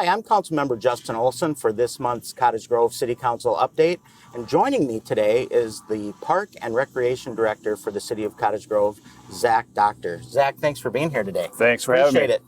Hi, I'm Councilmember Justin Olsen for this month's Cottage Grove City Council update. And joining me today is the Park and Recreation Director for the City of Cottage Grove, Zach Dockter. Zach, thanks for being here today. Thanks for having me. Appreciate it.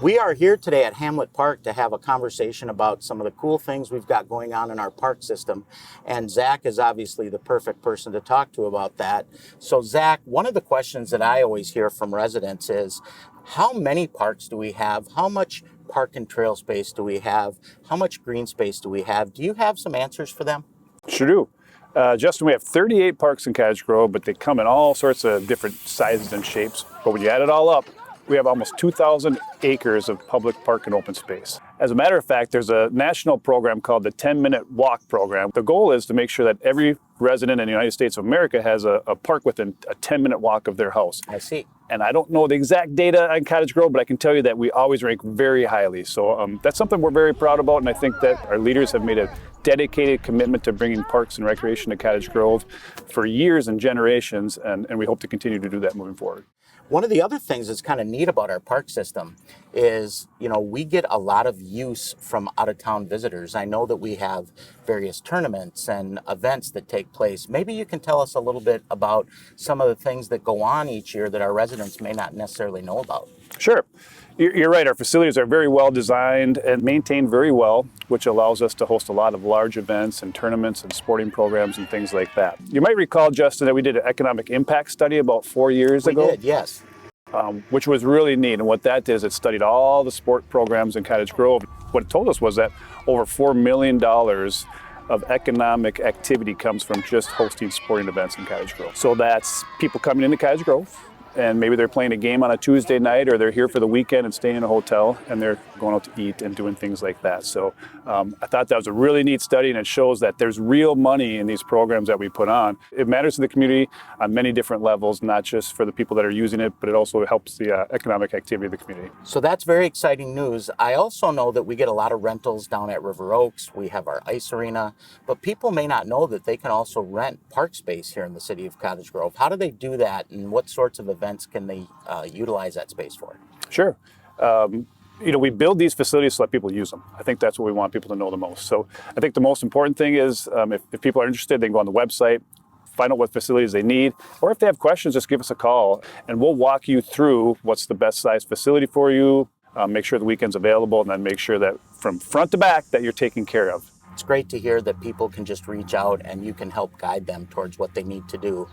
We are here today at Hamlet Park to have a conversation about some of the cool things we've got going on in our park system. And Zach is obviously the perfect person to talk to about that. So Zach, one of the questions that I always hear from residents is, how many parks do we have? How much park and trail space do we have? How much green space do we have? Do you have some answers for them? Sure do. Justin, we have 38 parks in Cottage Grove, but they come in all sorts of different sizes and shapes. But when you add it all up, we have almost 2,000 acres of public park and open space. As a matter of fact, there's a national program called the 10-Minute Walk Program. The goal is to make sure that every resident in the United States of America has a park within a 10-minute walk of their house. I see. And I don't know the exact data on Cottage Grove, but I can tell you that we always rank very highly. So that's something we're very proud about, and I think that our leaders have made a dedicated commitment to bringing parks and recreation to Cottage Grove for years and generations, and we hope to continue to do that moving forward. One of the other things that's kind of neat about our park system is, we get a lot of use from out-of-town visitors. I know that we have various tournaments and events that take place. Maybe you can tell us a little bit about some of the things that go on each year that our residents may not necessarily know about. Sure. You're right. Our facilities are very well designed and maintained very well, which allows us to host a lot of large events and tournaments and sporting programs and things like that. You might recall, Justin, that we did an economic impact study about 4 years ago. We did, yes. Which was really neat. And what that did is it studied all the sport programs in Cottage Grove. What it told us was that over $4 million of economic activity comes from just hosting sporting events in Cottage Grove. So that's people coming into Cottage Grove, and maybe they're playing a game on a Tuesday night, or they're here for the weekend and staying in a hotel, and they're going out to eat and doing things like that. So I thought that was a really neat study, and it shows that there's real money in these programs that we put on. It matters to the community on many different levels, not just for the people that are using it, but it also helps the economic activity of the community. So that's very exciting news. I also know that we get a lot of rentals down at River Oaks. We have our ice arena, but people may not know that they can also rent park space here in the city of Cottage Grove. How do they do that, and what sorts of events can they utilize that space for? Sure. We build these facilities to let people use them. I think that's what we want people to know the most. So I think the most important thing is if people are interested, they can go on the website, find out what facilities they need, or if they have questions, just give us a call, and we'll walk you through what's the best size facility for you, make sure the weekend's available, and then make sure that from front to back that you're taken care of. It's great to hear that people can just reach out and you can help guide them towards what they need to do.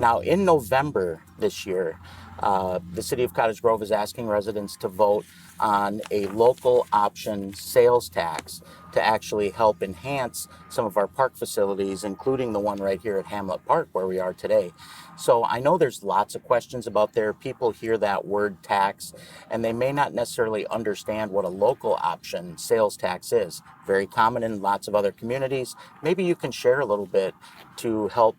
Now, in November this year, the City of Cottage Grove is asking residents to vote on a local option sales tax to actually help enhance some of our park facilities, including the one right here at Hamlet Park where we are today. So I know there's lots of questions about there. People hear that word tax and they may not necessarily understand what a local option sales tax is. Very common in lots of other communities. Maybe you can share a little bit to help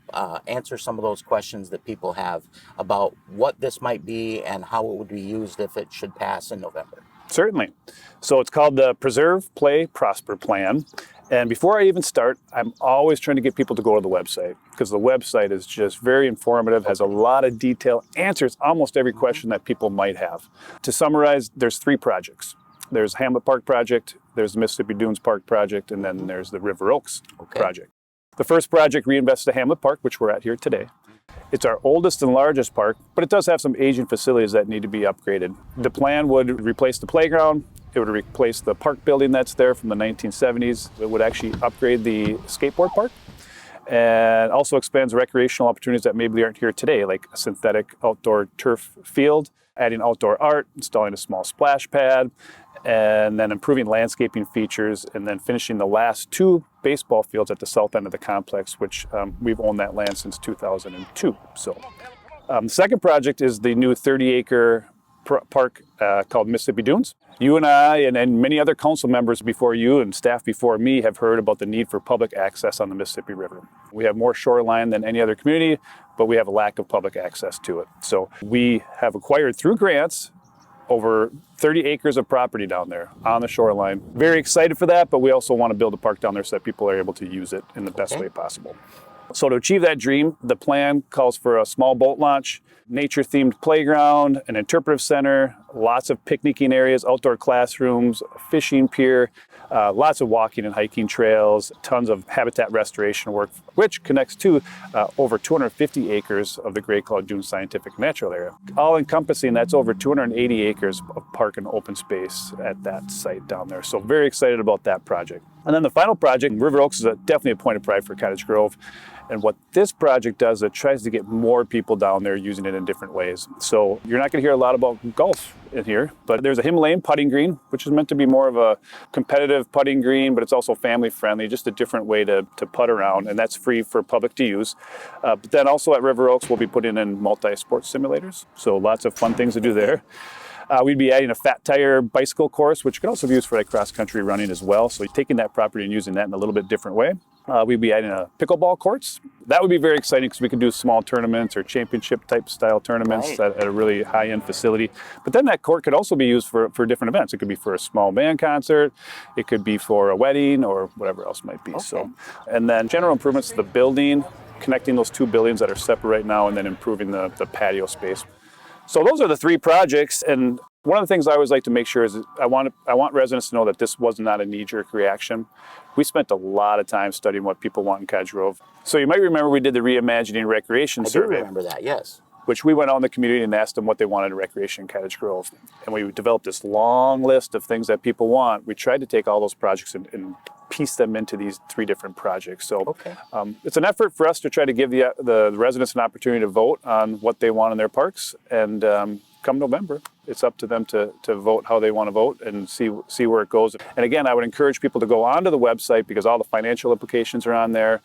answer some of those questions that people have about what this might be and how it would be used if it should pass in November. Certainly. So it's called the Preserve, Play, Prosper Plan. And before I even start, I'm always trying to get people to go to the website, because the website is just very informative, has a lot of detail, answers almost every question that people might have. To summarize, there's 3 projects. There's Hamlet Park project, there's the Mississippi Dunes Park project, and then there's the River Oaks project. The first project reinvests the Hamlet Park, which we're at here today. It's our oldest and largest park, but it does have some aging facilities that need to be upgraded. The plan would replace the playground, it would replace the park building that's there from the 1970s. It would actually upgrade the skateboard park, and also expands recreational opportunities that maybe aren't here today, like a synthetic outdoor turf field, adding outdoor art, installing a small splash pad, and then improving landscaping features, and then finishing the last 2 baseball fields at the south end of the complex, which we've owned that land since 2002. So the second project is the new 30-acre park called Mississippi Dunes. You and I and many other council members before you and staff before me have heard about the need for public access on the Mississippi River. We have more shoreline than any other community, but we have a lack of public access to it. So we have acquired through grants over 30 acres of property down there on the shoreline. Very excited for that, but we also want to build a park down there so that people are able to use it in the best way possible. So to achieve that dream, the plan calls for a small boat launch, nature-themed playground, an interpretive center, lots of picnicking areas, outdoor classrooms, fishing pier, lots of walking and hiking trails, tons of habitat restoration work, which connects to over 250 acres of the Great Cloud Dune Scientific Natural Area. All encompassing, that's over 280 acres of park and open space at that site down there. So very excited about that project. And then the final project, River Oaks, is definitely a point of pride for Cottage Grove. And what this project does, it tries to get more people down there using it in different ways. So you're not going to hear a lot about golf in here, but there's a Himalayan putting green, which is meant to be more of a competitive putting green, but it's also family friendly, just a different way to putt around, and that's free for public to use. But then also at River Oaks, we'll be putting in multi-sport simulators, so lots of fun things to do there. We'd be adding a fat tire bicycle course, which could also be used for like cross-country running as well. So taking that property and using that in a little bit different way. We'd be adding a pickleball courts. That would be very exciting because we could do small tournaments or championship type style tournaments at a really high-end facility. But then that court could also be used for different events. It could be for a small band concert. It could be for a wedding or whatever else might be. Okay. So, and then general improvements to the building, connecting those two buildings that are separate right now, and then improving the patio space. So those are the three projects, and one of the things I always like to make sure is I want residents to know that this was not a knee-jerk reaction. We spent a lot of time studying what people want in Cottage Grove. So you might remember we did the Reimagining Recreation Survey. I do remember that, yes. Which we went out in the community and asked them what they wanted in recreation in Cottage Grove. And we developed this long list of things that people want. We tried to take all those projects and piece them into these three different projects. So it's an effort for us to try to give the residents an opportunity to vote on what they want in their parks. And come November, it's up to them to vote how they want to vote and see where it goes. And again, I would encourage people to go onto the website because all the financial implications are on there,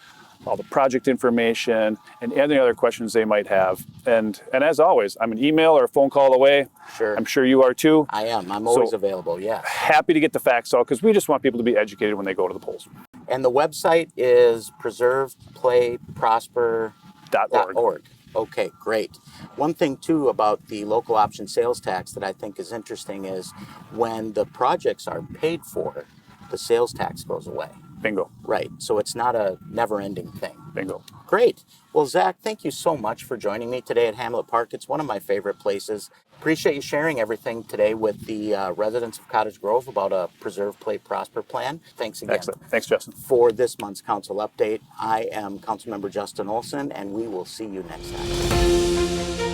all the project information, and any other questions they might have. And as always, I'm an email or a phone call away. Sure. I'm sure you are too. I am. I'm always available, yeah. Happy to get the facts out because we just want people to be educated when they go to the polls. And the website is preserveplayprosper.org. Okay, great. One thing too about the local option sales tax that I think is interesting is when the projects are paid for, the sales tax goes away. Bingo. Right. So it's not a never-ending thing. Bingo. Great. Well, Zach, thank you so much for joining me today at Hamlet Park. It's one of my favorite places. Appreciate you sharing everything today with the residents of Cottage Grove about a Preserve, Play, Prosper plan. Thanks again. Excellent. Thanks, Justin. For this month's council update, I am Councilmember Justin Olsen, and we will see you next time.